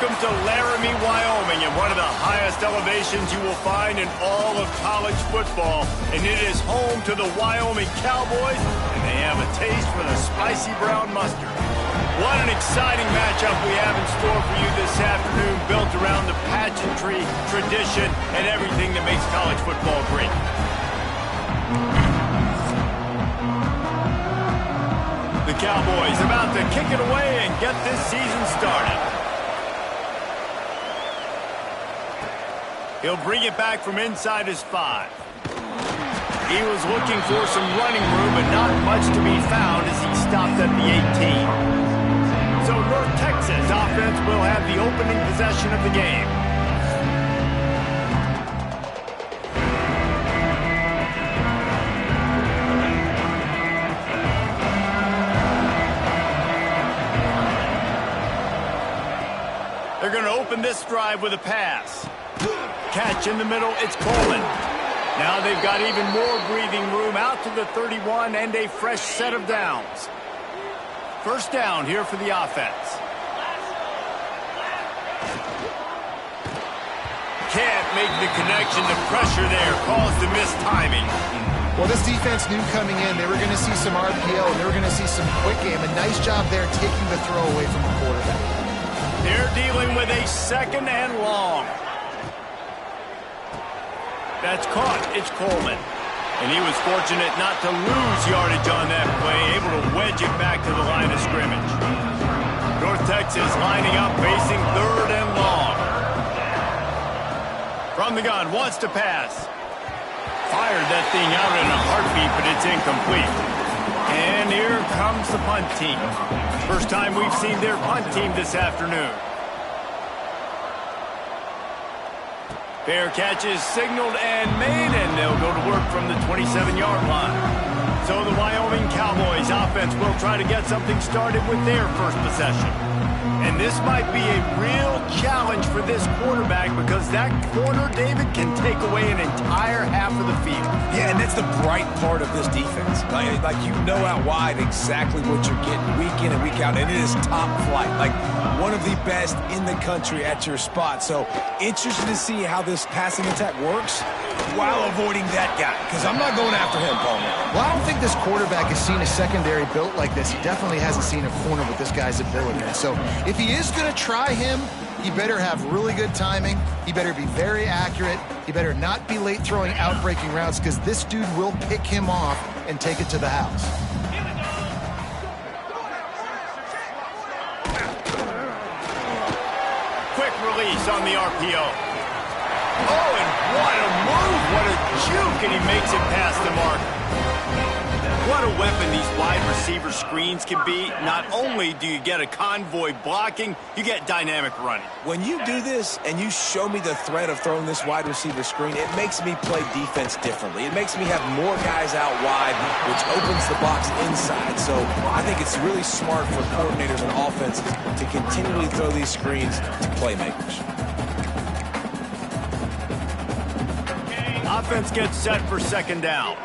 Welcome to Laramie, Wyoming, and one of the highest elevations you will find in all of college football. And it is home to the Wyoming Cowboys, and they have a taste for the spicy brown mustard. What an exciting matchup we have in store for you this afternoon, built around the pageantry, tradition, and everything that makes college football great. The Cowboys about to kick it away and get this season started. He'll bring it back from inside his 5. He was looking for some running room, but not much to be found as he stopped at the 18. So North Texas offense will have the opening possession of the game. They're going to open this drive with a pass. Catch in the middle, it's Coleman. Now they've got even more breathing room out to the 31 and a fresh set of downs. First down here for the offense. Can't make the connection. The pressure there caused the missed timing. Well, this defense knew coming in they were going to see some RPO, and they were going to see some quick game. A nice job there taking the throw away from the quarterback. They're dealing with a second and long. That's caught. It's Coleman. And he was fortunate not to lose yardage on that play, able to wedge it back to the line of scrimmage. North Texas lining up, facing third and long. From the gun, wants to pass. Fired that thing out in a heartbeat, but it's incomplete. And here comes the punt team. First time we've seen their punt team this afternoon. Fair catch is signaled and made, and they'll go to work from the 27-yard line. So the Wyoming Cowboys offense will try to get something started with their first possession. And this might be a real challenge for this quarterback because that corner, David, can take away an entire half of the field. Yeah, and that's the bright part of this defense. Like you know out wide exactly what you're getting week in and week out, and it is top flight. Like one of the best in the country at your spot. So interested to see how this passing attack works while avoiding that guy, because I'm not going after him, Palmer. Well, I don't think this quarterback has seen a secondary built like this. He definitely hasn't seen a corner with this guy's ability. So if he is going to try him, he better have really good timing. He better be very accurate. He better not be late throwing out-breaking routes, because this dude will pick him off and take it to the house. Quick release on the RPO. Oh, and what a move, what a juke, and he makes it past the mark. What a weapon these wide receiver screens can be. Not only do you get a convoy blocking, you get dynamic running. When you do this and you show me the threat of throwing this wide receiver screen, it makes me play defense differently. It makes me have more guys out wide, which opens the box inside. So I think it's really smart for coordinators and offenses to continually throw these screens to playmakers. Offense gets set for second down.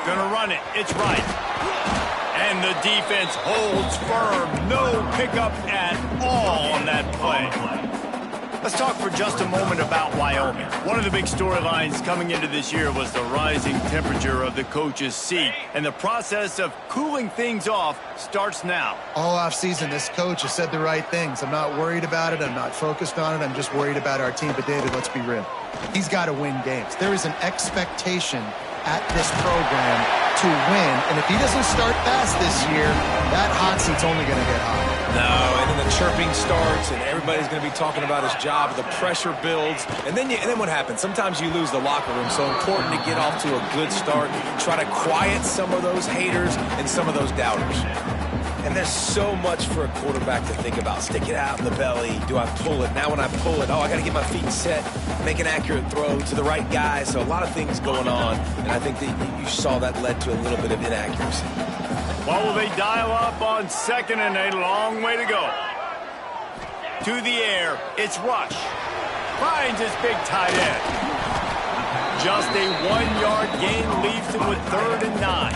Gonna run it. It's right. And the defense holds firm. No pickup at all on that play. Let's talk for just a moment about Wyoming. One of the big storylines coming into this year was the rising temperature of the coach's seat. And the process of cooling things off starts now. All offseason, this coach has said the right things. I'm not worried about it. I'm not focused on it. I'm just worried about our team. But, David, let's be real. He's got to win games. There is an expectation at this program to win. And if he doesn't start fast this year, that hot seat's only going to get hot. No, and then the chirping starts, and everybody's going to be talking about his job. The pressure builds, and then what happens? Sometimes you lose the locker room. So important to get off to a good start. Try to quiet some of those haters and some of those doubters. And there's so much for a quarterback to think about. Stick it out in the belly. Do I pull it? Now when I pull it, I got to get my feet set, make an accurate throw to the right guy. So a lot of things going on, and I think that you saw that led to a little bit of inaccuracy. What will they dial up on second and a long way to go? To the air, it's Rush. Finds his big tight end. Just a 1-yard gain leaves him with 3rd and 9.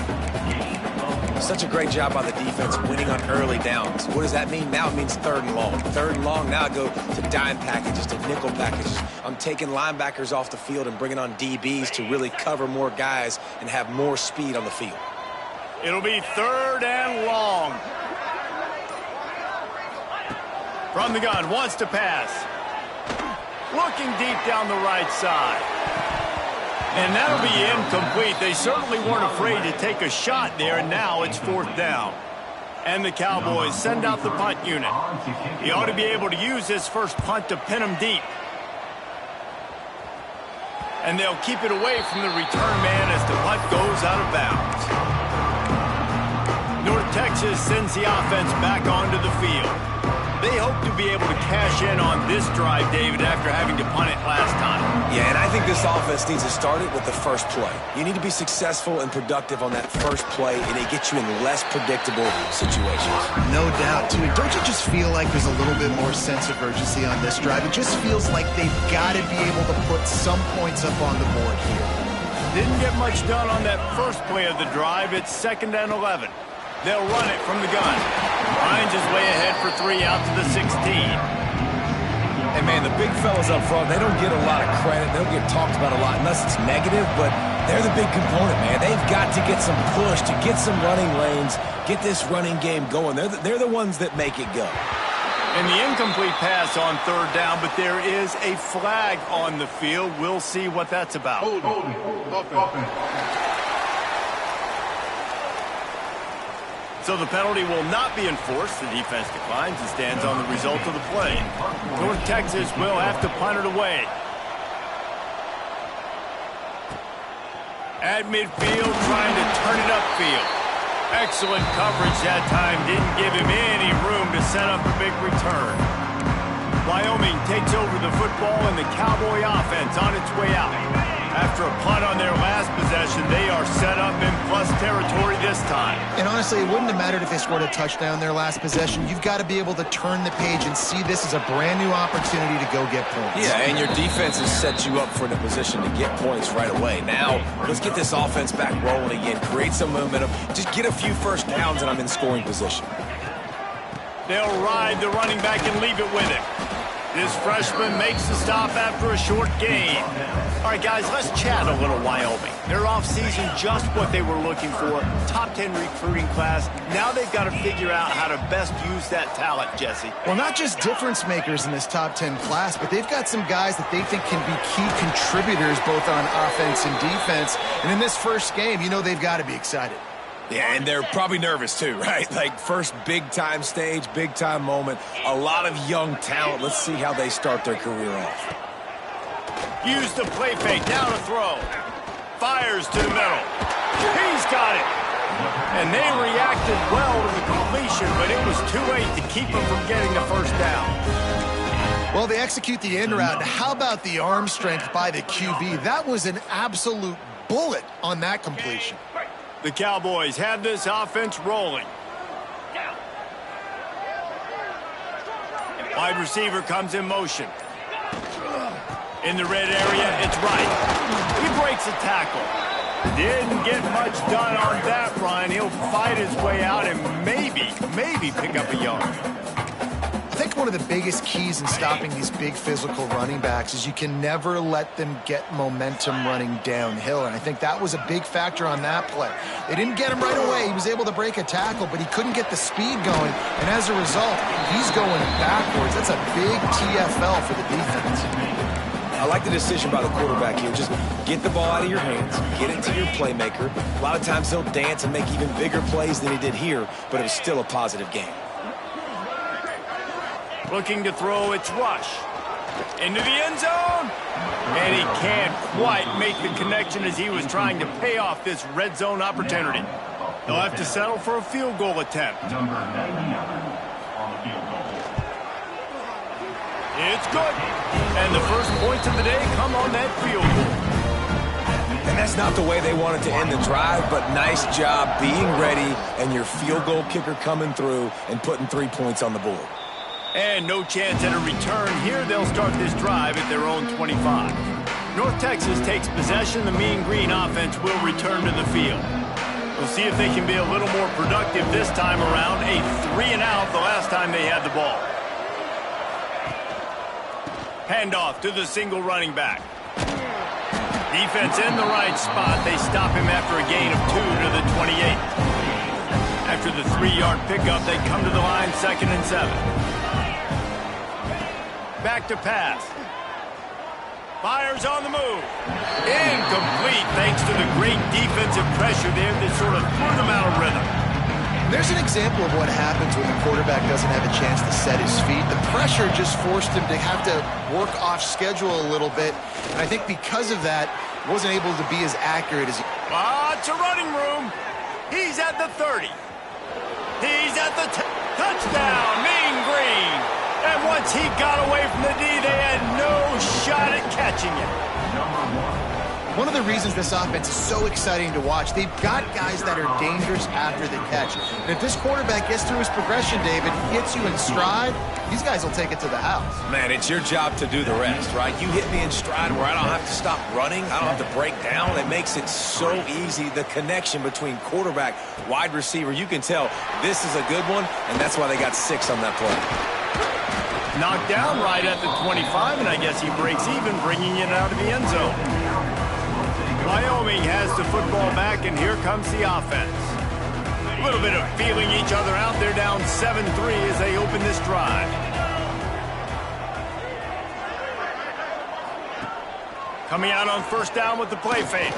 Such a great job by the defense winning on early downs. What does that mean? Now it means 3rd and long. 3rd and long, now I go to dime packages, to nickel packages. I'm taking linebackers off the field and bringing on DBs to really cover more guys and have more speed on the field. It'll be 3rd and long. From the gun, wants to pass. Looking deep down the right side. And that'll be incomplete. They certainly weren't afraid to take a shot there, and now it's 4th down. And the Cowboys send out the punt unit. He ought to be able to use his first punt to pin him deep. And they'll keep it away from the return man as the punt goes out of bounds. North Texas sends the offense back onto the field. They hope to be able to cash in on this drive, David, after having to punt it last time. Yeah, and I think this offense needs to start it with the first play. You need to be successful and productive on that first play, and it gets you in less predictable situations. No doubt, too. Don't you just feel like there's a little bit more sense of urgency on this drive? It just feels like they've got to be able to put some points up on the board here. Didn't get much done on that first play of the drive. It's 2nd and 11. They'll run it from the gun. Finds his way ahead for 3 out to the 16. And, man, the big fellas up front, they don't get a lot of credit. They don't get talked about a lot unless it's negative, but they're the big component, man. They've got to get some push, to get some running lanes, get this running game going. They're the ones that make it go. And the incomplete pass on 3rd down, but there is a flag on the field. We'll see what that's about. So the penalty will not be enforced. The defense declines and stands on the result of the play. North Texas will have to punt it away. At midfield, trying to turn it upfield. Excellent coverage that time. Didn't give him any room to set up a big return. Wyoming takes over the football, and the Cowboy offense on its way out. After a punt on their last possession, they are set up in plus territory this time. And honestly, it wouldn't have mattered if they scored a touchdown their last possession. You've got to be able to turn the page and see this as a brand new opportunity to go get points. Yeah, and your defense has set you up for the position to get points right away. Now, let's get this offense back rolling again, create some momentum, just get a few first downs, and I'm in scoring position. They'll ride the running back and leave it with him. This freshman makes the stop after a short gain. All right, guys, let's chat a little Wyoming. Their offseason, just what they were looking for. Top 10 recruiting class. Now they've got to figure out how to best use that talent, Jesse. Well, not just difference makers in this top 10 class, but they've got some guys that they think can be key contributors both on offense and defense. And in this first game, you know they've got to be excited. Yeah, and they're probably nervous too, right? Like first big-time stage, big-time moment. A lot of young talent. Let's see how they start their career off. Use the play fake, now to throw. Fires to the middle. He's got it. And they reacted well to the completion, but it was too late to keep them from getting the first down. Well, they execute the end route. How about the arm strength by the QB? That was an absolute bullet on that completion. The Cowboys have this offense rolling. Wide receiver comes in motion. In the red area, it's right. He breaks a tackle. Didn't get much done on that run. He'll fight his way out and maybe pick up a yard. I think one of the biggest keys in stopping these big physical running backs is you can never let them get momentum running downhill, and I think that was a big factor on that play. They didn't get him right away. He was able to break a tackle, but he couldn't get the speed going, and as a result, he's going backwards. That's a big TFL for the defense. I like the decision by the quarterback here. Just get the ball out of your hands, get it to your playmaker. A lot of times he'll dance and make even bigger plays than he did here, but it was still a positive game. Looking to throw, it's Rush. Into the end zone. And he can't quite make the connection as he was trying to pay off this red zone opportunity. They'll have to settle for a field goal attempt. It's good. And the first points of the day come on that field goal. And that's not the way they wanted to end the drive, but nice job being ready and your field goal kicker coming through and putting 3 points on the board. And no chance at a return here. They'll start this drive at their own 25. North Texas takes possession. The Mean Green offense will return to the field. We'll see if they can be a little more productive this time around. A 3-and-out the last time they had the ball. Handoff to the single running back. Defense in the right spot. They stop him after a gain of 2 to the 28. After the 3-yard pickup, they come to the line 2nd and 7. Back to pass. Fires on the move. Incomplete thanks to the great defensive pressure there that sort of threw them out of rhythm. There's an example of what happens when the quarterback doesn't have a chance to set his feet. The pressure just forced him to have to work off schedule a little bit. And I think because of that, wasn't able to be as accurate as he... It's a running room. He's at the 30. He's at the touchdown. Mean Green. And once he got away from the D, they had no shot at catching him. One of the reasons this offense is so exciting to watch, they've got guys that are dangerous after the catch. And if this quarterback gets through his progression, David, hits you in stride, these guys will take it to the house. Man, it's your job to do the rest, right? You hit me in stride where I don't have to stop running. I don't have to break down. It makes it so easy. The connection between quarterback, wide receiver, you can tell this is a good one, and that's why they got 6 on that play. Knocked down right at the 25, and I guess he breaks even, bringing it out of the end zone. Wyoming has the football back, and here comes the offense. A little bit of feeling each other out. They're down 7-3 as they open this drive. Coming out on 1st down with the play fake.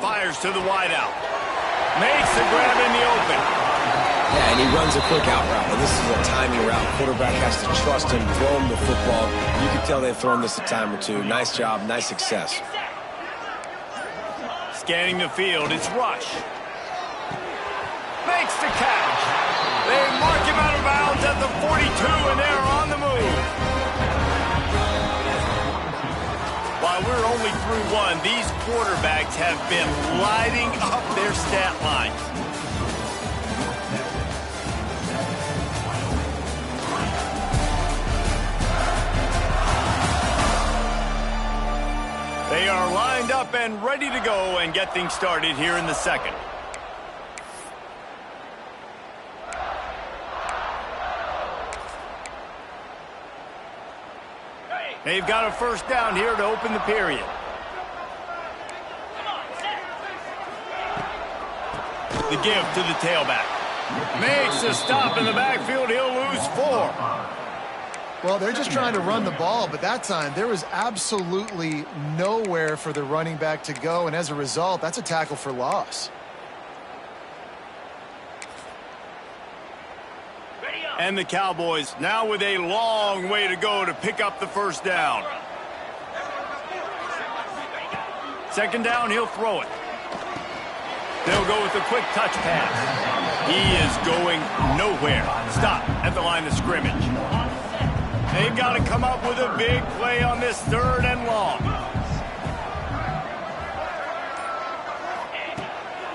Fires to the wideout. Makes the grab in the open. Yeah, and he runs a quick out route. And this is a timing route. Quarterback has to trust him, throw him the football. You can tell they've thrown this a time or two. Nice job, nice success. Scanning the field, it's Rush. Makes the catch. They mark him out of bounds at the 42, and they're on the move. While we're only through 1, these quarterbacks have been lighting up their stat lines. They are lined up and ready to go and get things started here in the 2nd. They've got a 1st down here to open the period. The give to the tailback. Makes a stop in the backfield. He'll lose 4. Well, they're just trying to run the ball, but that time there was absolutely nowhere for the running back to go, and as a result, that's a tackle for loss. And the Cowboys now with a long way to go to pick up the 1st down. 2nd down, he'll throw it. They'll go with a quick touch pass. He is going nowhere. Stop at the line of scrimmage. They've got to come up with a big play on this 3rd and long.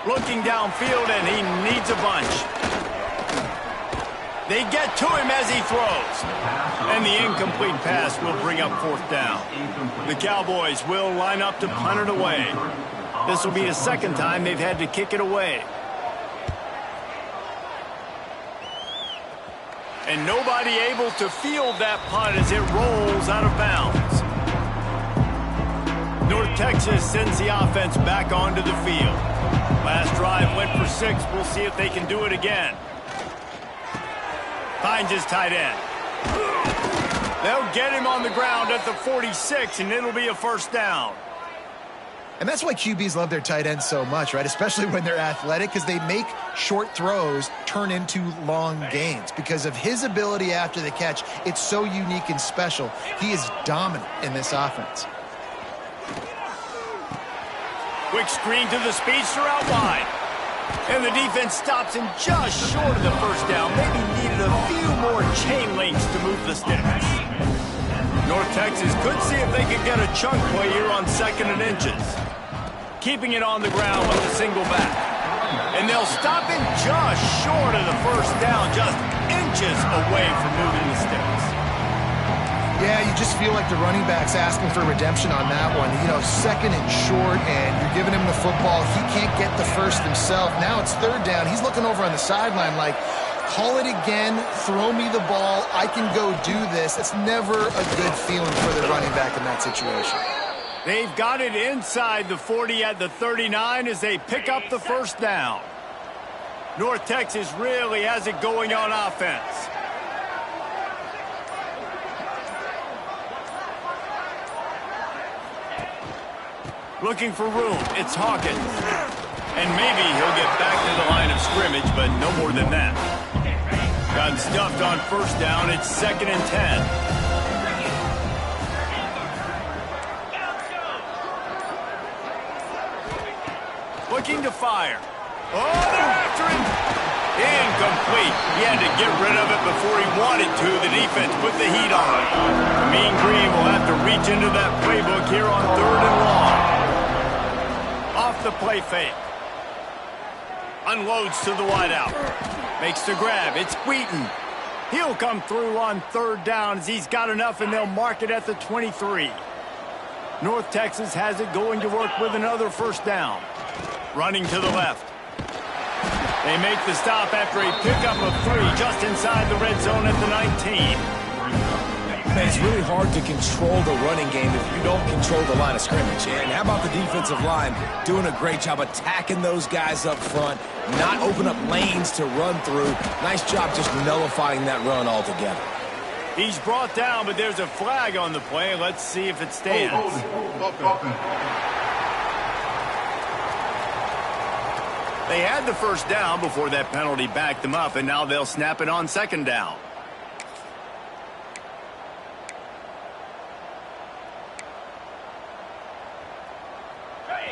Looking downfield, and he needs a bunch. They get to him as he throws. And the incomplete pass will bring up 4th down. The Cowboys will line up to punt it away. This will be the 2nd time they've had to kick it away. And nobody able to field that punt as it rolls out of bounds. North Texas sends the offense back onto the field. Last drive went for 6. We'll see if they can do it again. Finds his tight end. They'll get him on the ground at the 46, and it'll be a 1st down. And that's why QBs love their tight ends so much, right? Especially when they're athletic, because they make short throws turn into long gains. Because of his ability after the catch, it's so unique and special. He is dominant in this offense. Quick screen to the speedster out wide. And the defense stops him just short of the 1st down. Maybe needed a few more chain links to move the sticks. North Texas could see if they could get a chunk play here on 2nd and inches. Keeping it on the ground with a single back. And they'll stop him just short of the 1st down, just inches away from moving the sticks. Yeah, you just feel like the running back's asking for redemption on that one. You know, second and short, and you're giving him the football. He can't get the first himself. Now it's third down. He's looking over on the sideline like, call it again, throw me the ball, I can go do this. It's never a good feeling for the running back in that situation. They've got it inside the 40 at the 39 as they pick up the first down. North Texas really has it going on offense. Looking for room. It's Hawkins. And maybe he'll get back to the line of scrimmage, but no more than that. Got stuffed on first down. It's 2nd and 10. Looking to fire. Oh, they're after him. Incomplete. He had to get rid of it before he wanted to. The defense put the heat on. Mean Green will have to reach into that playbook here on 3rd and long. Off the play fake. Unloads to the wideout. Makes the grab. It's Wheaton. He'll come through on 3rd down as he's got enough, and they'll mark it at the 23. North Texas has it going to work with another first down. Running to the left. They make the stop after a pickup of 3 just inside the red zone at the 19. Man, it's really hard to control the running game if you don't control the line of scrimmage. And how about the defensive line doing a great job attacking those guys up front, not open up lanes to run through. Nice job just nullifying that run altogether. He's brought down, but there's a flag on the play. Let's see if it stands. They had the first down before that penalty backed them up, and now they'll snap it on 2nd down.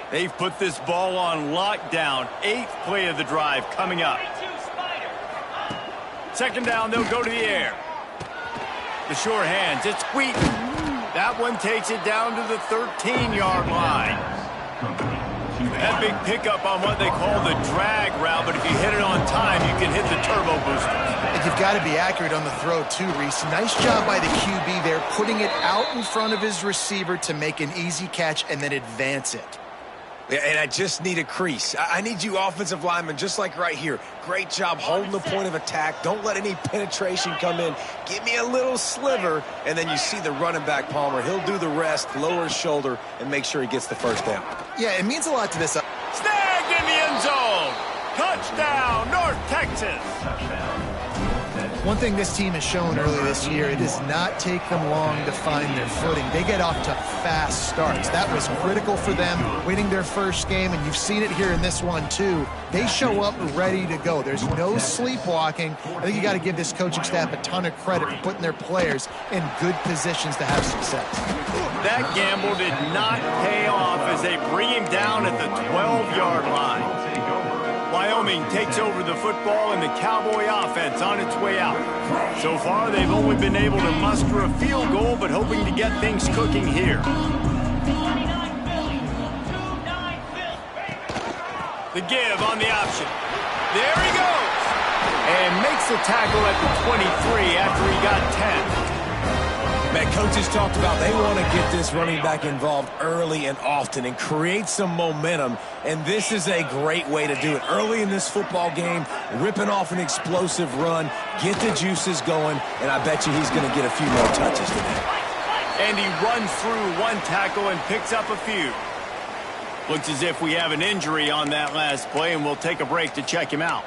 They've put this ball on lockdown. 8th play of the drive coming up. 2nd down, they'll go to the air. The sure hands, it's Wheaton. That one takes it down to the 13-yard line. That big pickup on what they call the drag route, but if you hit it on time, you can hit the turbo booster. And you've got to be accurate on the throw too, Reese. Nice job by the QB there, putting it out in front of his receiver to make an easy catch and then advance it. Yeah, and I just need a crease. I need you offensive linemen, just like right here. Great job holding the point of attack. Don't let any penetration come in. Give me a little sliver, and then you see the running back, Palmer. He'll do the rest, lower his shoulder, and make sure he gets the first down. Yeah, it means a lot to this. Snagged in the end zone. Touchdown, North Texas. One thing this team has shown early this year, it does not take them long to find their footing. They get off to fast starts. That was critical for them, winning their first game, and you've seen it here in this one too. They show up ready to go. There's no sleepwalking. I think you got to give this coaching staff a ton of credit for putting their players in good positions to have success. That gamble did not pay off as they bring him down at the 12-yard line. Wyoming takes over the football and the Cowboy offense on its way out. So far, they've only been able to muster a field goal, but hoping to get things cooking here. The give on the option. There he goes. And makes the tackle at the 23 after he got 10. Man, coaches talked about they want to get this running back involved early and often and create some momentum, and this is a great way to do it. Early in this football game, ripping off an explosive run, get the juices going, and I bet you he's going to get a few more touches today. And he runs through one tackle and picks up a few. Looks as if we have an injury on that last play, and we'll take a break to check him out.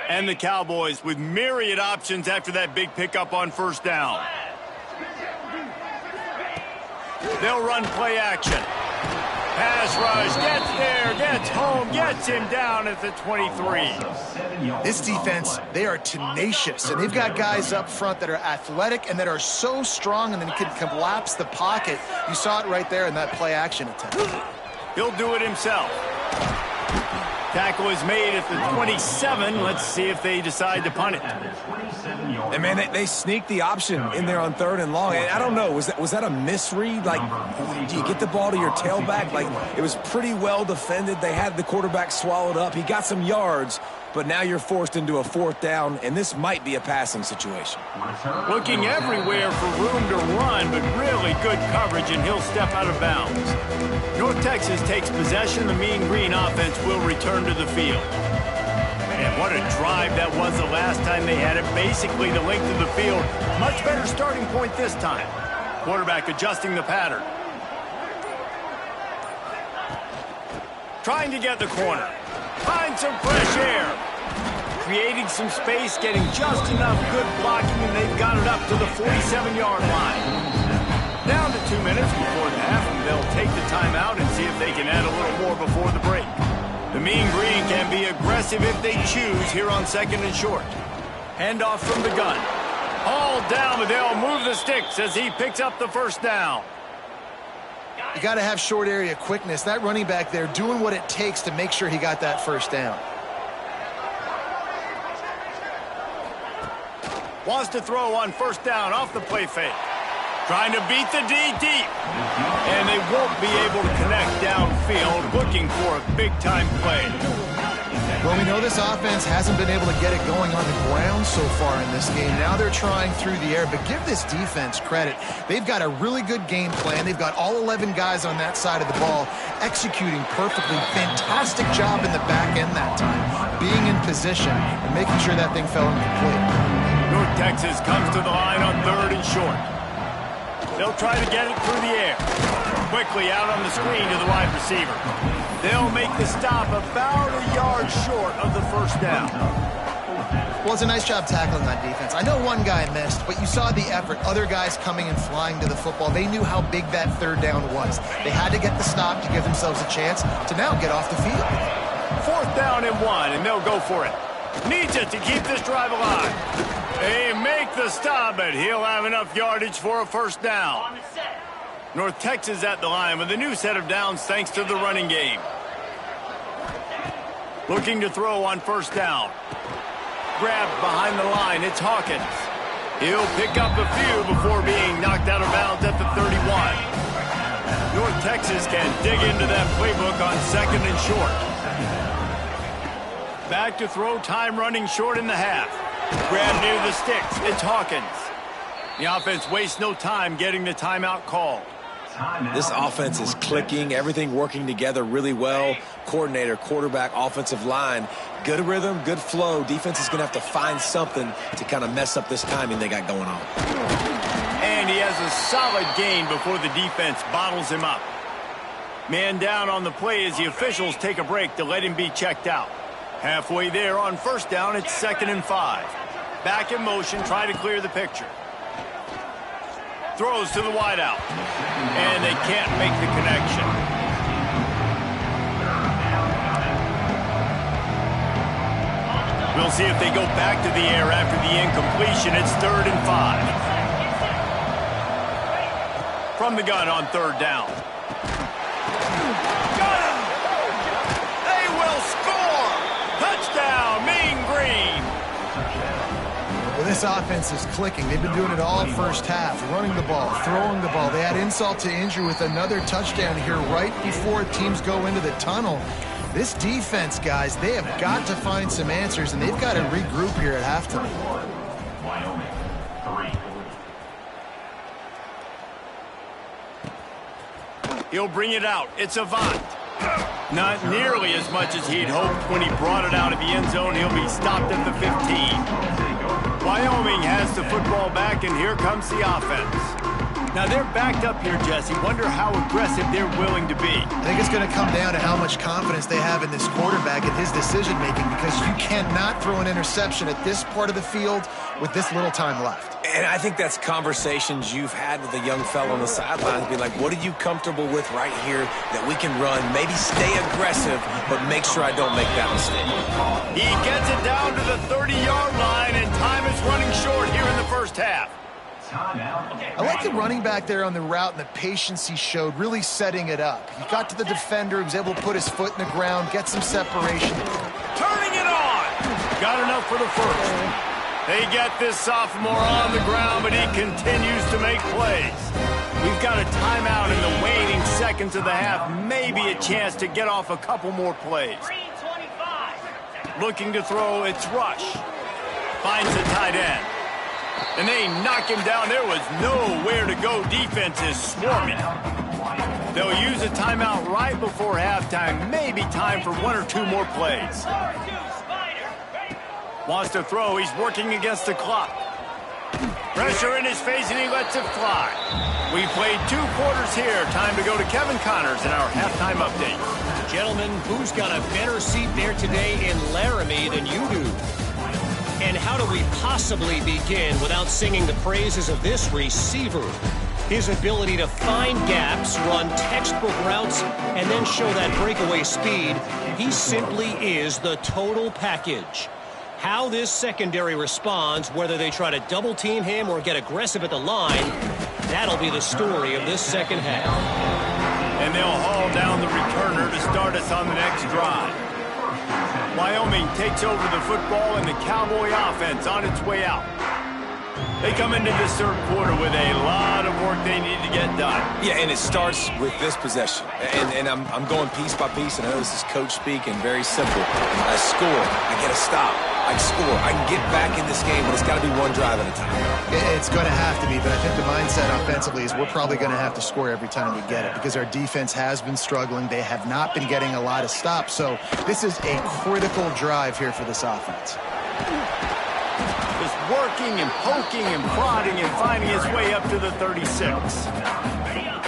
And the Cowboys with myriad options after that big pickup on first down. They'll run play action. Pass rush, gets there, gets home, gets him down at the 23. This defense, they are tenacious, and they've got guys up front that are athletic and that are so strong and then can collapse the pocket. You saw it right there in that play action attempt. He'll do it himself. Tackle is made at the 27. Let's see if they decide to punt it. And, man, they sneaked the option in there on 3rd and long. And I don't know, was that a misread? Like, do you get the ball to your tailback? Like, it was pretty well defended. They had the quarterback swallowed up. He got some yards, but now you're forced into a 4th down, and this might be a passing situation. Looking everywhere for room to run, but really good coverage, and he'll step out of bounds. North Texas takes possession. The Mean Green offense will return to the field. And what a drive that was the last time they had it. Basically the length of the field. Much better starting point this time. Quarterback adjusting the pattern. Trying to get the corner. Find some fresh air. Creating some space, getting just enough good blocking, and they've got it up to the 47-yard line. Down to 2 minutes before the half, and they'll take the timeout and see if they can add a little more before the break. The Mean Green can be aggressive if they choose here on 2nd and short. Handoff from the gun. All down, but they'll move the sticks as he picks up the first down. You got to have short area quickness. That running back there doing what it takes to make sure he got that first down. Wants to throw on first down off the play fake. Trying to beat the D deep. And they won't be able to connect downfield, looking for a big-time play. Well, we know this offense hasn't been able to get it going on the ground so far in this game. Now they're trying through the air, but give this defense credit. They've got a really good game plan. They've got all 11 guys on that side of the ball executing perfectly. Fantastic job in the back end that time, being in position and making sure that thing fell incomplete. North Texas comes to the line on 3rd and short. They'll try to get it through the air. Quickly out on the screen to the wide receiver. They'll make the stop about a yard short of the first down. Well, it's a nice job tackling on defense. I know one guy missed, but you saw the effort. Other guys coming and flying to the football. They knew how big that 3rd down was. They had to get the stop to give themselves a chance to now get off the field. 4th down and 1, and they'll go for it. Needs it to keep this drive alive. They make the stop, but he'll have enough yardage for a first down. North Texas at the line with a new set of downs thanks to the running game. Looking to throw on first down. Grabbed behind the line, it's Hawkins. He'll pick up a few before being knocked out of bounds at the 31. North Texas can dig into that playbook on 2nd and short. Back to throw, time running short in the half. Grab near the sticks. It's Hawkins. The offense wastes no time getting the timeout called. This offense is clicking, everything working together really well. Coordinator, quarterback, offensive line, good rhythm, good flow. Defense is going to have to find something to kind of mess up this timing they got going on. And he has a solid gain before the defense bottles him up. Man down on the play as the officials take a break to let him be checked out. Halfway there on first down, it's 2nd and 5. Back in motion, try to clear the picture. Throws to the wideout. And they can't make the connection. We'll see if they go back to the air after the incompletion. It's 3rd and 5. From the gun on 3rd down. Got him! They will score! Touchdown, Mean Green! Well, this offense is clicking. They've been doing it all first half, running the ball, throwing the ball. They had insult to injury with another touchdown here right before teams go into the tunnel. This defense, guys, they have got to find some answers, and they've got to regroup here at halftime. Wyoming, 3. He'll bring it out. It's Avant. Not nearly as much as he'd hoped when he brought it out of the end zone. He'll be stopped at the 15. Wyoming has the football back, and here comes the offense. Now, they're backed up here, Jesse. Wonder how aggressive they're willing to be. I think it's going to come down to how much confidence they have in this quarterback and his decision-making, because you cannot throw an interception at this part of the field with this little time left. And I think that's conversations you've had with a young fellow on the sidelines. Be like, what are you comfortable with right here that we can run? Maybe stay aggressive, but make sure I don't make that mistake. He gets it down to the 30-yard line, and time is running short here in the first half. I like the running back there on the route and the patience he showed, really setting it up. He got to the defender, he was able to put his foot in the ground, get some separation. Turning it on! Got enough for the first. They get this sophomore on the ground, but he continues to make plays. We've got a timeout in the waning seconds of the half, maybe a chance to get off a couple more plays. Looking to throw, it's Rush. Finds the tight end. And they knock him down. There was nowhere to go. Defense is swarming. They'll use a timeout right before halftime. Maybe time for one or two more plays. Wants to throw. He's working against the clock. Pressure in his face, and he lets it fly. We played 2 quarters here. Time to go to Kevin Connors in our halftime update. Gentlemen, who's got a better seat there today in Laramie than you do? And how do we possibly begin without singing the praises of this receiver? His ability to find gaps, run textbook routes, and then show that breakaway speed. He simply is the total package. How this secondary responds, whether they try to double-team him or get aggressive at the line, that'll be the story of this second half. And they'll haul down the returner to start us on the next drive. Wyoming takes over the football, and the Cowboy offense on its way out. They come into this third quarter with a lot of work they need to get done. Yeah, and it starts with this possession. And I'm going piece by piece, and I know this is coach speak and very simple. I score. I get a stop. I score. I can get back in this game, but it's got to be one drive at a time. It's going to have to be, but I think the mindset offensively is we're probably going to have to score every time we get it, because our defense has been struggling. They have not been getting a lot of stops, so this is a critical drive here for this offense. Just working and poking and prodding and finding his way up to the 36.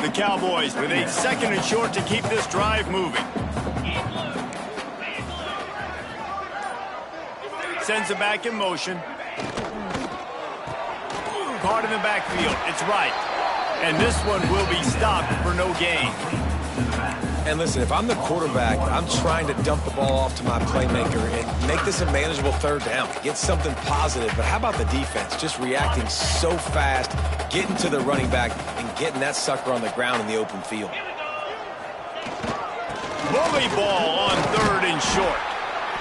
The Cowboys with a 2nd and short to keep this drive moving. Sends it back in motion. Caught in the backfield. It's right. And this one will be stopped for no gain. And listen, if I'm the quarterback, I'm trying to dump the ball off to my playmaker and make this a manageable 3rd down. Get something positive. But how about the defense? Just reacting so fast, getting to the running back, and getting that sucker on the ground in the open field. Bully ball on 3rd and short.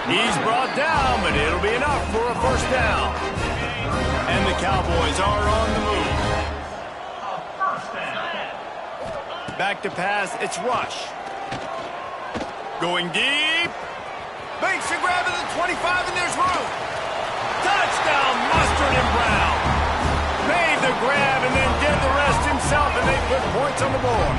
He's brought down, but it'll be enough for a first down. And the Cowboys are on the move. Back to pass, it's Rush. Going deep. Makes a grab at the 25, and there's room. Touchdown, Mustard and Brown. Made the grab and then did the rest himself, and they put points on the board.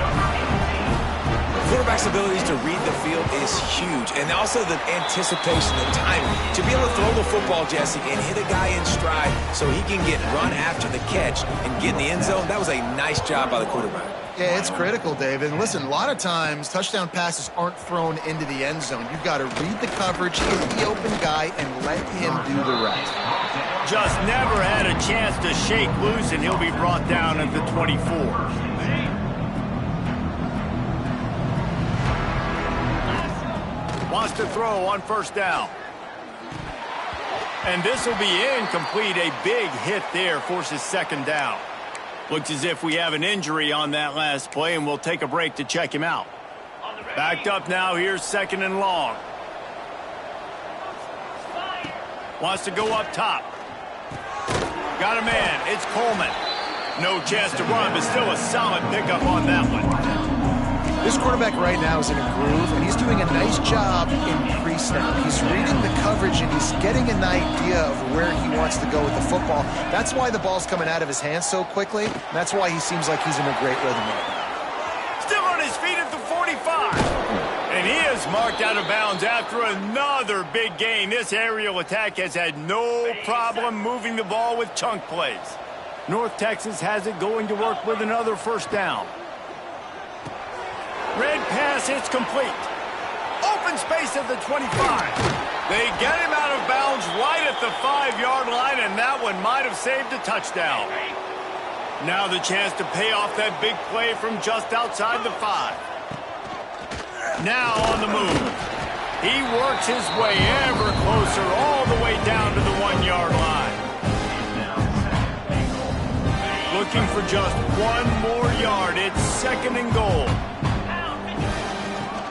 Quarterback's abilities to read the field is huge, and also the anticipation, the timing. To be able to throw the football, Jesse, and hit a guy in stride so he can get run after the catch and get in the end zone, that was a nice job by the quarterback. Yeah, it's critical, David. And listen, a lot of times touchdown passes aren't thrown into the end zone. You've got to read the coverage, hit the open guy, and let him do the rest. Just never had a chance to shake loose, and he'll be brought down at the 24. Wants to throw on 1st down. And this will be incomplete. A big hit there forces 2nd down. Looks as if we have an injury on that last play, and we'll take a break to check him out. Backed up now. Here's 2nd and long. Wants to go up top. Got a man. It's Coleman. No chance to run, but still a solid pickup on that one. This quarterback right now is in a groove, and he's doing a nice job in pre-snap. He's reading the coverage, and he's getting an idea of where he wants to go with the football. That's why the ball's coming out of his hands so quickly, and that's why he seems like he's in a great rhythm right now. Still on his feet at the 45. And he is marked out of bounds after another big gain. This aerial attack has had no problem moving the ball with chunk plays. North Texas has it going to work with another first down. Red pass, it's complete. Open space at the 25. They get him out of bounds right at the 5-yard line, and that one might have saved a touchdown. Now the chance to pay off that big play from just outside the 5. Now on the move. He works his way ever closer all the way down to the 1-yard line. Looking for just one more yard. It's 2nd and goal.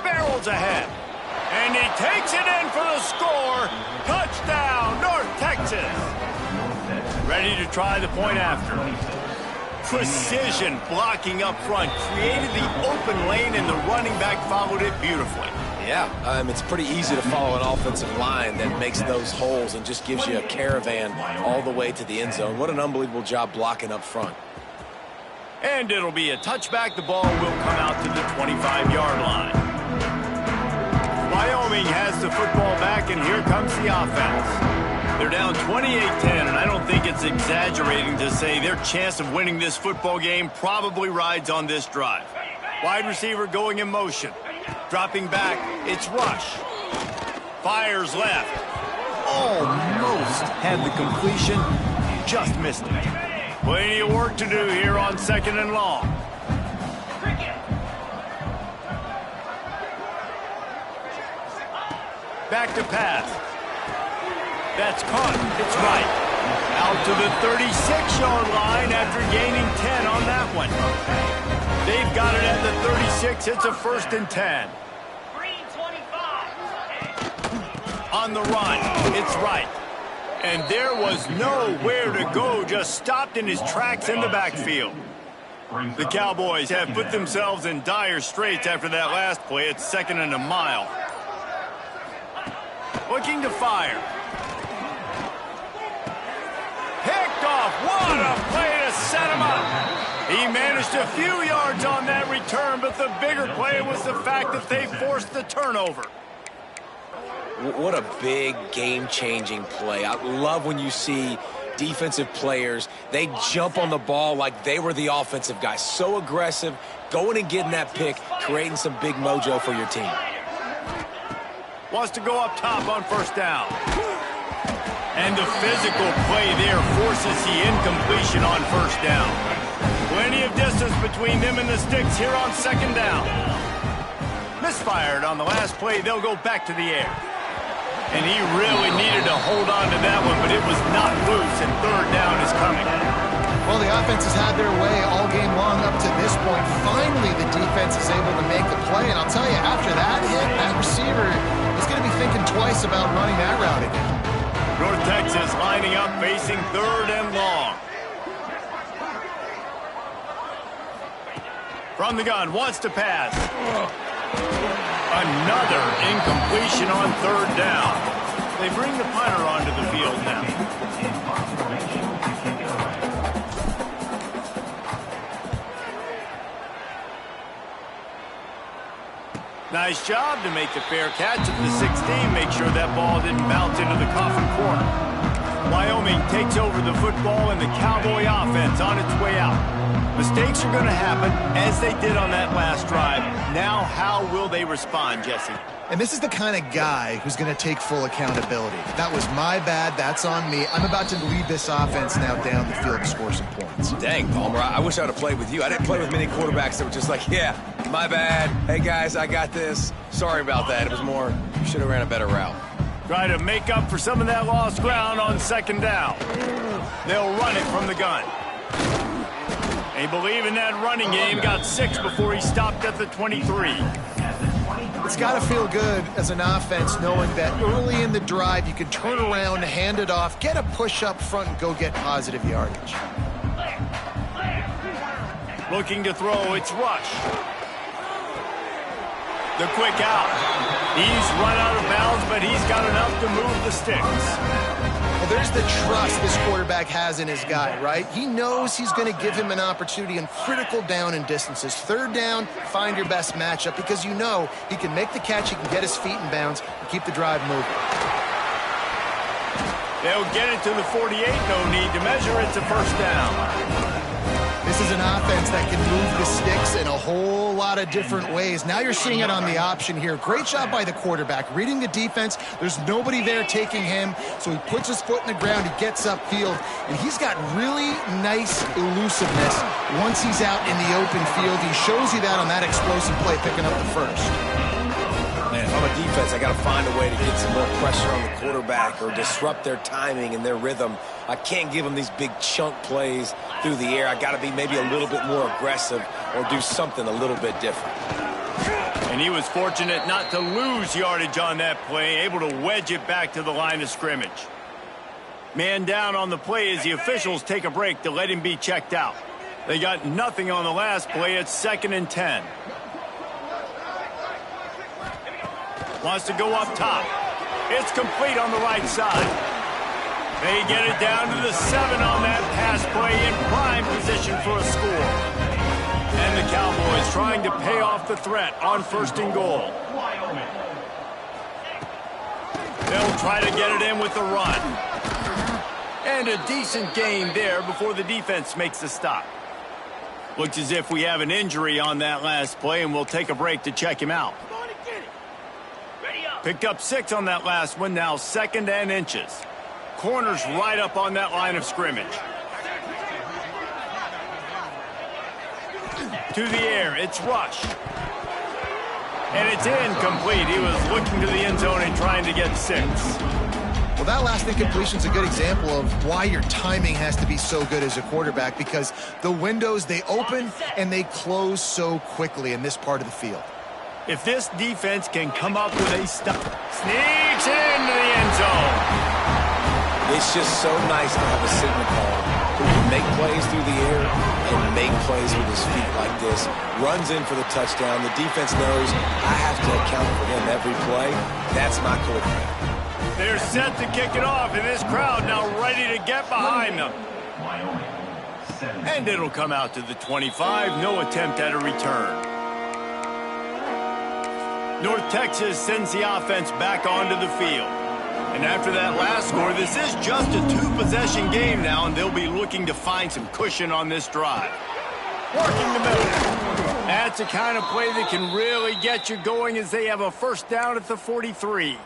Barrels ahead. And he takes it in for the score. Touchdown, North Texas. Ready to try the point after. Precision blocking up front. Created the open lane, and the running back followed it beautifully. Yeah, it's pretty easy to follow an offensive line that makes those holes and just gives you a caravan all the way to the end zone. What an unbelievable job blocking up front. And it'll be a touchback. The ball will come out to the 25-yard line. Wyoming has the football back, and here comes the offense. They're down 28-10, and I don't think it's exaggerating to say their chance of winning this football game probably rides on this drive. Wide receiver going in motion. Dropping back, it's Rush. Fires left. Almost had the completion, just missed it. Plenty of work to do here on 2nd and long. Back to pass. That's caught. It's right. Out to the 36-yard line after gaining 10 on that one. They've got it at the 36. It's a 1st and 10. On the run. It's right. And there was nowhere to go. Just stopped in his tracks in the backfield. The Cowboys have put themselves in dire straits after that last play. It's 2nd and a mile. Looking to fire. Picked off. What a play to set him up. He managed a few yards on that return, but the bigger play was the fact that they forced the turnover. What a big game-changing play. I love when you see defensive players, they jump on the ball like they were the offensive guy. So aggressive, going and getting that pick, creating some big mojo for your team. Wants to go up top on 1st down. And the physical play there forces the incompletion on 1st down. Plenty of distance between them and the sticks here on 2nd down. Misfired on the last play. They'll go back to the air. And he really needed to hold on to that one, but it was not loose, and 3rd down is coming. Well, the offense has had their way all game long up to this point. Finally, the defense is able to make the play, and I'll tell you, after that hit, that receiver is going to be thinking twice about running that route again. North Texas lining up, facing 3rd and long. From the gun, wants to pass. Another incompletion on 3rd down. They bring the punter onto the field now. Nice job to make the fair catch at the 16. Make sure that ball didn't bounce into the coffin corner. Wyoming takes over the football, and the Cowboy offense on its way out. Mistakes are going to happen, as they did on that last drive. Now, how will they respond, Jesse? And this is the kind of guy who's going to take full accountability. That was my bad. That's on me. I'm about to lead this offense now down the field to score some points. Dang, Palmer, I wish I would have played with you. I didn't play with many quarterbacks that were just like, yeah, my bad. Hey, guys, I got this. Sorry about that. It was more, you should have ran a better route. Try to make up for some of that lost ground on 2nd down. They'll run it from the gun. They believe in that running game. Got 6 before he stopped at the 23. It's got to feel good as an offense knowing that early in the drive you can turn around, hand it off, get a push up front, and go get positive yardage. Looking to throw, it's Rush. The quick out. He's run out of bounds, but he's got enough to move the sticks. Well, there's the trust this quarterback has in his guy, right? He knows he's going to give him an opportunity in critical down and distances. 3rd down, find your best matchup because you know he can make the catch, he can get his feet in bounds, and keep the drive moving. They'll get it to the 48. No need to measure. It's a first down. This is an offense that can move the sticks in a whole lot of different ways. Now you're seeing it on the option here. Great job by the quarterback. Reading the defense, there's nobody there taking him, so he puts his foot in the ground, he gets upfield, and he's got really nice elusiveness once he's out in the open field. He shows you that on that explosive play, picking up the first. Man, if I'm a defense, I got to find a way to get some more pressure on the quarterback or disrupt their timing and their rhythm. I can't give them these big chunk plays through the air. I got to be maybe a little bit more aggressive or do something a little bit different. And he was fortunate not to lose yardage on that play, able to wedge it back to the line of scrimmage. Man down on the play as the officials take a break to let him be checked out. They got nothing on the last play. It's 2nd and 10. Wants to go up top. It's complete on the right side. They get it down to the 7 on that pass play in prime position for a score. And the Cowboys trying to pay off the threat on 1st and goal. They'll try to get it in with the run. And a decent gain there before the defense makes a stop. Looks as if we have an injury on that last play, and we'll take a break to check him out. Picked up 6 on that last one, now 2nd and inches. Corners right up on that line of scrimmage. To the air, it's Rush. And it's incomplete. He was looking to the end zone and trying to get 6. Well, that last incompletion is a good example of why your timing has to be so good as a quarterback, because the windows, they open and they close so quickly in this part of the field. If this defense can come up with a stop, sneaks into the end zone. It's just so nice to have a signal call who can make plays through the air and make plays with his feet like this. Runs in for the touchdown. The defense knows I have to account for him every play. That's my quarterback. They're set to kick it off, and this crowd now ready to get behind them. And it'll come out to the 25. No attempt at a return. North Texas sends the offense back onto the field. And after that last score, this is just a 2-possession game now, and they'll be looking to find some cushion on this drive. Working the middle. That's the kind of play that can really get you going as they have a first down at the 43.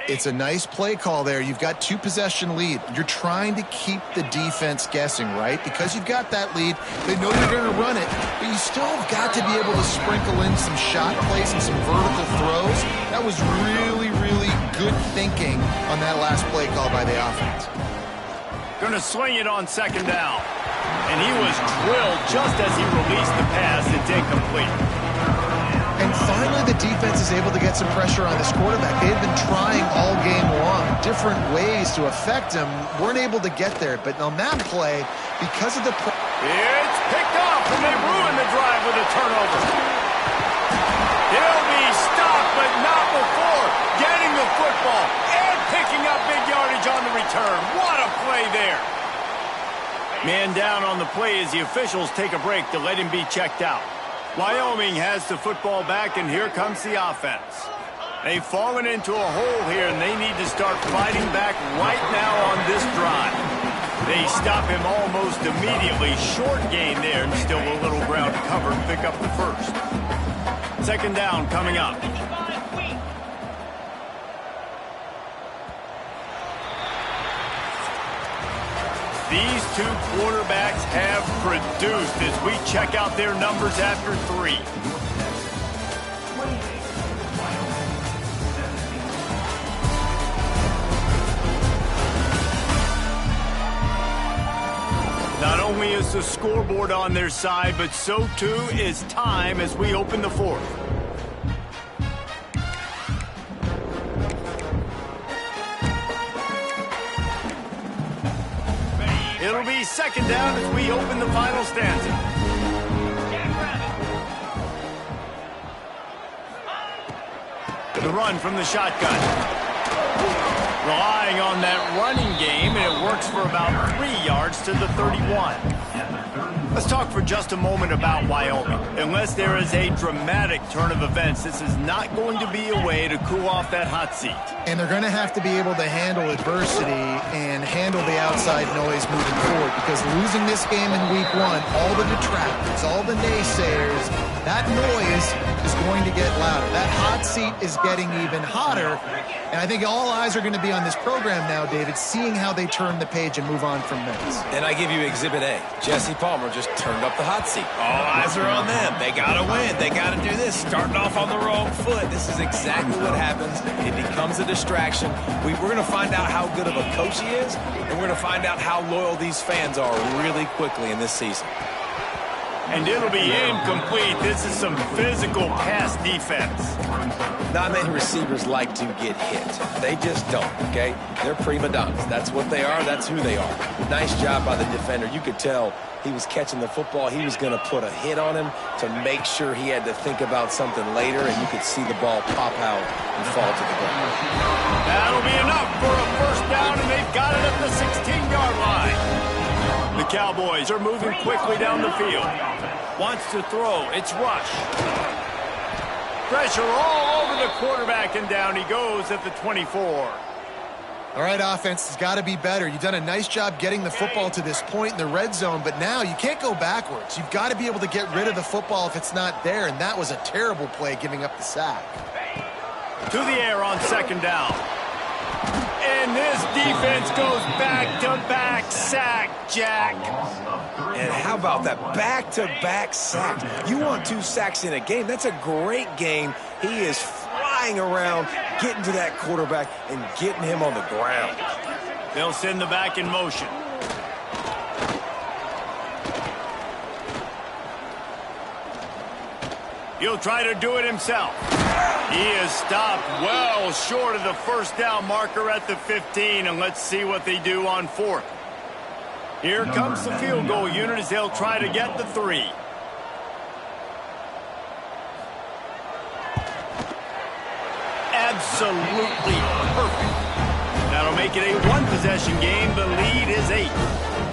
It's a nice play call there. You've got 2-possession lead. You're trying to keep the defense guessing, right? Because you've got that lead, they know you're going to run it, but you still have got to be able to sprinkle in some shot plays and some vertical throws. That was really, really good thinking on that last play call by the offense. Going to swing it on 2nd down. And he was drilled just as he released the pass. It's incomplete. And finally, the defense is able to get some pressure on this quarterback. They had been trying all game long, different ways to affect him, weren't able to get there. But on that play, because of the... It's picked off, and they ruin the drive with a turnover. He'll be stopped, but not before getting the football and picking up big yardage on the return. What a play there. Man down on the play as the officials take a break to let him be checked out. Wyoming has the football back, and here comes the offense. They've fallen into a hole here, and they need to start fighting back right now on this drive. They stop him almost immediately. Short gain there, and still a little ground to cover and pick up the first. 2nd down coming up. These two quarterbacks have produced as we check out their numbers after 3. Not only is the scoreboard on their side, but so too is time as we open the 4th. It'll be 2nd down as we open the final stanza. The run from the shotgun. Relying on that running game, and it works for about 3 yards to the 31. Let's talk for just a moment about Wyoming. Unless there is a dramatic turn of events, this is not going to be a way to cool off that hot seat. And they're going to have to be able to handle adversity and handle the outside noise moving forward, because losing this game in week 1, all the detractors, all the naysayers, that noise is going to get louder. That hot seat is getting even hotter. And I think all eyes are going to be on this program now, David, seeing how they turn the page and move on from this. And I give you Exhibit A. Jesse Palmer just turned up the hot seat. All eyes are on them. They got to win. They got to do this. Starting off on the wrong foot. This is exactly what happens. It becomes a distraction. We're going to find out how good of a coach he is, and we're going to find out how loyal these fans are really quickly in this season. And it'll be incomplete. This is some physical pass defense. Not many receivers like to get hit. They just don't, okay? They're prima donnas. That's what they are. That's who they are. Nice job by the defender. You could tell he was catching the football. He was going to put a hit on him to make sure he had to think about something later, and you could see the ball pop out and fall to the ground. That'll be enough for a first down, and they've got it at the 16-yard line. The Cowboys are moving quickly down the field. Wants to throw. It's Rush. Pressure all over the quarterback, and down he goes at the 24. All right, offense has got to be better. You've done a nice job getting the football to this point in the red zone, but now you can't go backwards. You've got to be able to get rid of the football if it's not there, and that was a terrible play, giving up the sack. To the air on second down. And this defense goes back-to-back sack, Jack. And how about that back-to-back sack? You want 2 sacks in a game. That's a great game. He is flying around, getting to that quarterback and getting him on the ground. They'll send the back in motion. He'll try to do it himself. He is stopped well short of the first down marker at the 15, and let's see what they do on 4th. Here comes the field goal unit as they'll try to get the 3. Absolutely perfect. That'll make it a 1-possession game. The lead is 8.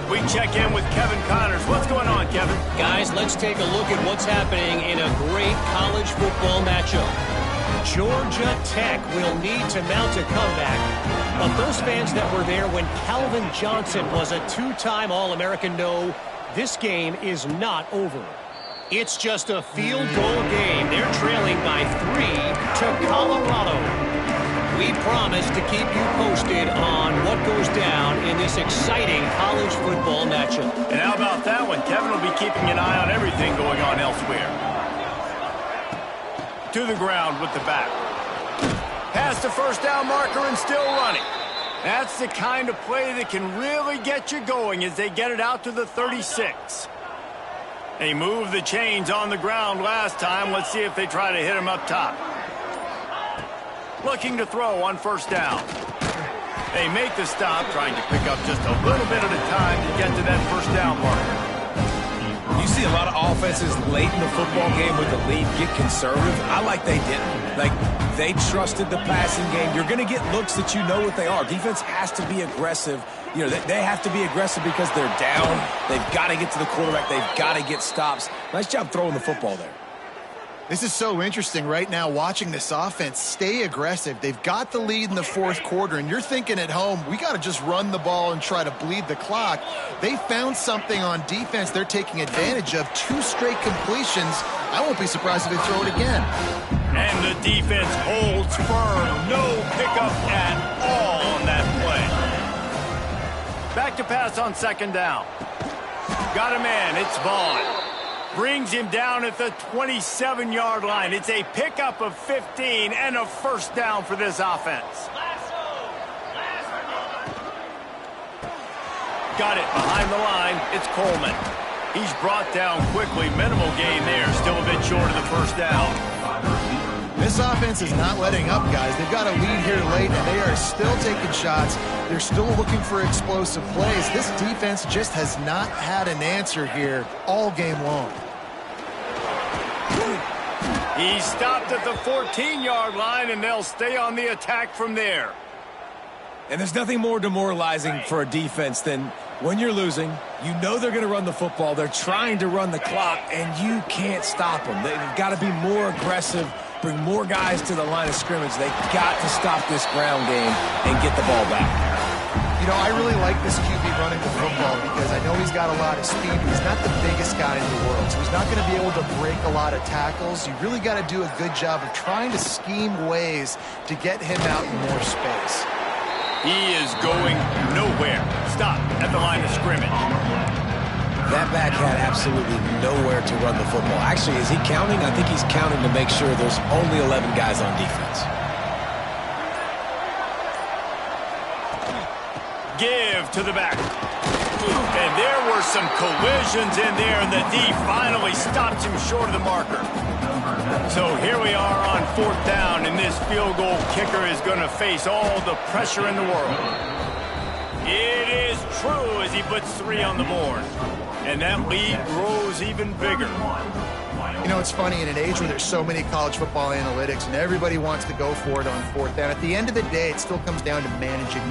We check in with Kevin Connors. What's going on, Kevin? Guys, let's take a look at what's happening in a great college football matchup. Georgia Tech will need to mount a comeback, but those fans that were there when Calvin Johnson was a 2-time All-American know this game is not over. It's just a field goal game. They're trailing by 3 to Colorado. We promise to keep you posted on what goes down in this exciting college football matchup. And how about that one? Kevin will be keeping an eye on everything going on elsewhere. To the ground with the back. Past the first down marker and still running. That's the kind of play that can really get you going as they get it out to the 36. They moved the chains on the ground last time. Let's see if they try to hit him up top. Looking to throw on first down. They make the stop, trying to pick up just a little bit at a time to get to that first down marker. You see a lot of offenses late in the football game with the lead get conservative. I like they didn't. Like, they trusted the passing game. You're going to get looks that you know what they are. Defense has to be aggressive. You know, they have to be aggressive because they're down. They've got to get to the quarterback. They've got to get stops. Nice job throwing the football there. This is so interesting right now, watching this offense stay aggressive. They've got the lead in the 4th quarter, and you're thinking at home, we got to just run the ball and try to bleed the clock. They found something on defense they're taking advantage of. 2 straight completions. I won't be surprised if they throw it again. And the defense holds firm. No pickup at all on that play. Back to pass on second down. Got a man. It's Vaughn. Brings him down at the 27-yard line. It's a pickup of 15 and a first down for this offense. Got it behind the line. It's Coleman. He's brought down quickly. Minimal gain there. Still a bit short of the first down. This offense is not letting up, guys. They've got a lead here late, and they are still taking shots. They're still looking for explosive plays. This defense just has not had an answer here all game long. He stopped at the 14-yard line, and they'll stay on the attack from there. And there's nothing more demoralizing for a defense than When you're losing, you know they're going to run the football. They're trying to run the clock, and you can't stop them. They've got to be more aggressive, bring more guys to the line of scrimmage. They've got to stop this ground game and get the ball back. You know, I really like this QB running the football because I know he's got a lot of speed, but he's not the biggest guy in the world, so he's not going to be able to break a lot of tackles. You really got to do a good job of trying to scheme ways to get him out in more space. He is going nowhere. Stop at the line of scrimmage. That back had absolutely nowhere to run the football. Actually, is he counting? I think he's counting to make sure there's only 11 guys on defense. Give to the back. And there were some collisions in there, and the D finally stopped him short of the marker. So here we are on 4th down, and this field goal kicker is going to face all the pressure in the world. It is true as he puts 3 on the board. And that lead grows even bigger. You know, it's funny, in an age where there's so many college football analytics and everybody wants to go for it on 4th down, at the end of the day, it still comes down to managing.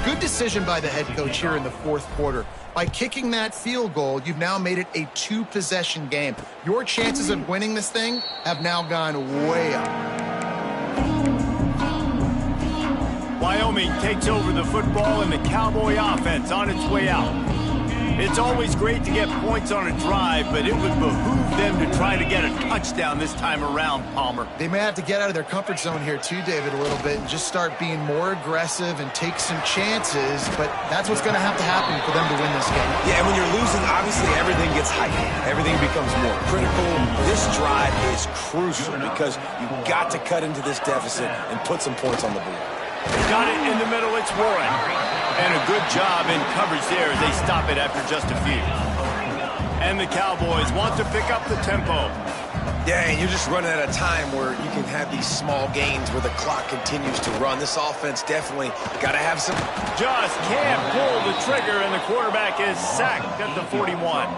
Good decision by the head coach here in the 4th quarter. By kicking that field goal, you've now made it a 2-possession game. Your chances of winning this thing have now gone way up. Wyoming takes over the football, and the Cowboy offense on its way out. It's always great to get points on a drive, but it would behoove them to try to get a touchdown this time around, Palmer. They may have to get out of their comfort zone here too, David, a little bit and just start being more aggressive and take some chances, but that's what's going to happen for them to win this game. Yeah, and when you're losing, obviously everything gets heightened. Everything becomes more critical. This drive is crucial because you've got to cut into this deficit and put some points on the board. Got it in the middle, it's Warren. And a good job in coverage there as they stop it after just a few. And the Cowboys want to pick up the tempo. Yeah, and you're just running at a time where you can have these small gains where the clock continues to run. This offense definitely got to have some... Just can't pull the trigger, and the quarterback is sacked at the 41.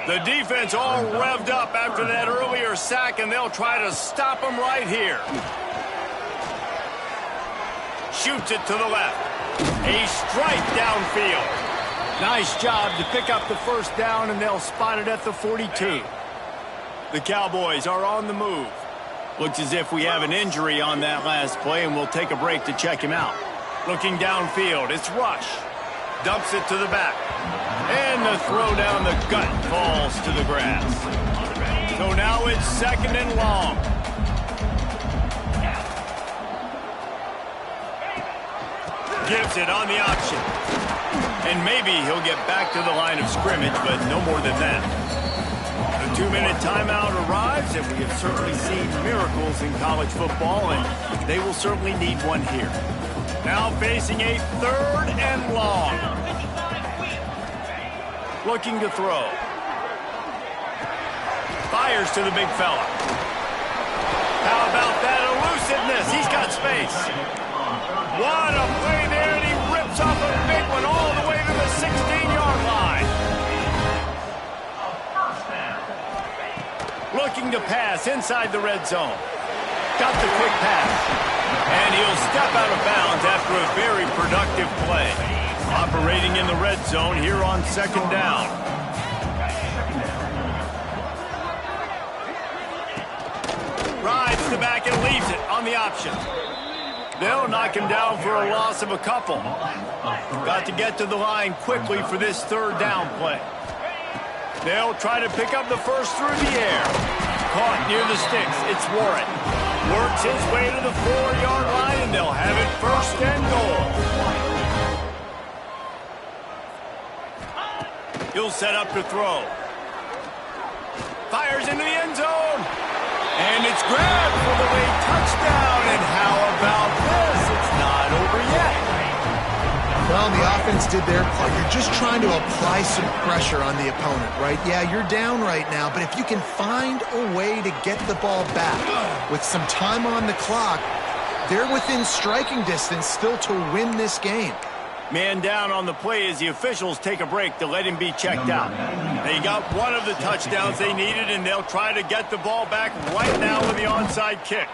The defense all revved up after that earlier sack, and they'll try to stop him right here. Shoots it to the left. A strike downfield. Nice job to pick up the 1st down, and they'll spot it at the 42. The Cowboys are on the move. Looks as if we have an injury on that last play, and we'll take a break to check him out. Looking downfield, it's Rush. Dumps it to the back. And the throw down the gut falls to the grass. So now it's 2nd and long. Gives it on the option. And maybe he'll get back to the line of scrimmage, but no more than that. The 2-minute timeout arrives, and we have certainly seen miracles in college football, and they will certainly need one here. Now facing a 3rd and long. Looking to throw. Fires to the big fella. How about that elusiveness? He's got space. What a play there, and he rips off a big one all the way to the 16-yard line. Looking to pass inside the red zone. Got the quick pass. And he'll step out of bounds after a very productive play. Operating in the red zone here on 2nd down. Rides the back and leaves it on the option. They'll knock him down for a loss of a couple. Got to get to the line quickly for this 3rd down play. They'll try to pick up the 1st through the air. Caught near the sticks. It's Warren. Works his way to the 4-yard line, and they'll have it 1st and goal. He'll set up to throw. Fires into the end zone. And it's grabbed for the late touchdown. And how about this? It's not over yet. Well, the offense did their part. You're just trying to apply some pressure on the opponent, right? Yeah, you're down right now, but if you can find a way to get the ball back with some time on the clock, they're within striking distance still to win this game. Man down on the play as the officials take a break to let him be checked out. They got one of the touchdowns they needed, and they'll try to get the ball back right now with the onside kick.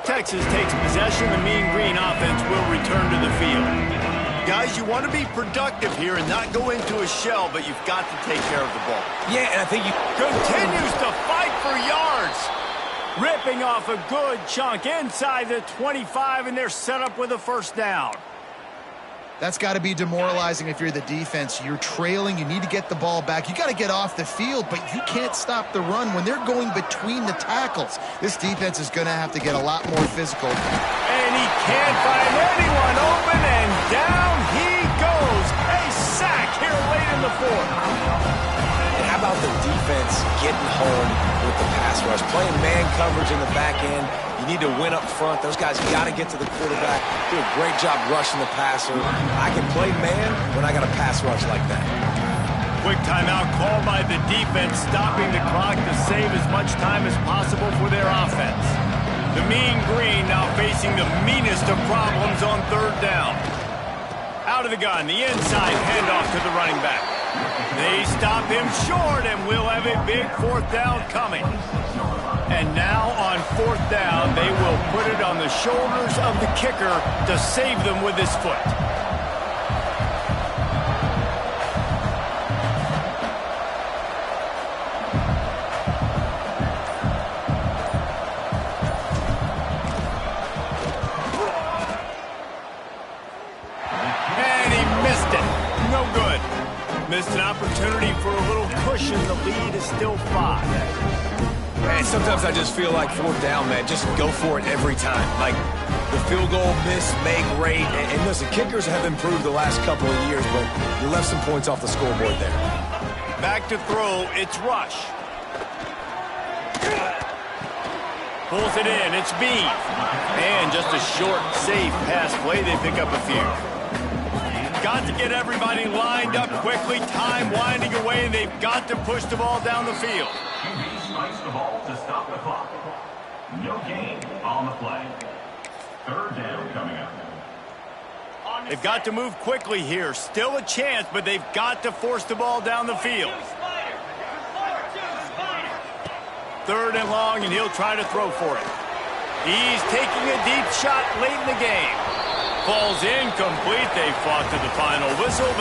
Texas takes possession, the Mean Green offense will return to the field. Guys, you want to be productive here and not go into a shell, but you've got to take care of the ball. Yeah, and I think you Continues to fight for yards. Ripping off a good chunk inside the 25, and they're set up with a first down. That's got to be demoralizing if you're the defense. You're trailing. You need to get the ball back. You got to get off the field, but you can't stop the run when they're going between the tackles. This defense is going to have to get a lot more physical. And he can't find anyone open, and down he goes. A sack here late in the fourth. And how about the defense getting home with the pass rush? Playing man coverage in the back end. You need to win up front. Those guys got to get to the quarterback. Do a great job rushing the passer. I can play man when I got a pass rush like that. Quick timeout called by the defense, stopping the clock to save as much time as possible for their offense. The Mean Green now facing the meanest of problems on third down. Out of the gun, the inside handoff to the running back. They stop him short, and we'll have a big fourth down coming. And now on fourth down, they will put it on the shoulders of the kicker to save them with his foot. And he missed it. No good. Missed an opportunity for a little cushion. The lead is still 5. Man, sometimes I just feel like fourth down, man. Just go for it every time. Like the field goal miss, make rate. And listen, kickers have improved the last couple of years, but you left some points off the scoreboard there. Back to throw, it's Rush. Pulls it in, it's Bean. And just a short, safe pass play, they pick up a few. Got to get everybody lined up quickly, time winding away, and they've got to push the ball down the field. Spikes the ball to stop the clock. No gain on the play. Third down coming up. They've got to move quickly here. Still a chance, but they've got to force the ball down the field. Third and long, and he'll try to throw for it. He's taking a deep shot late in the game. Falls incomplete. They fought to the final whistle.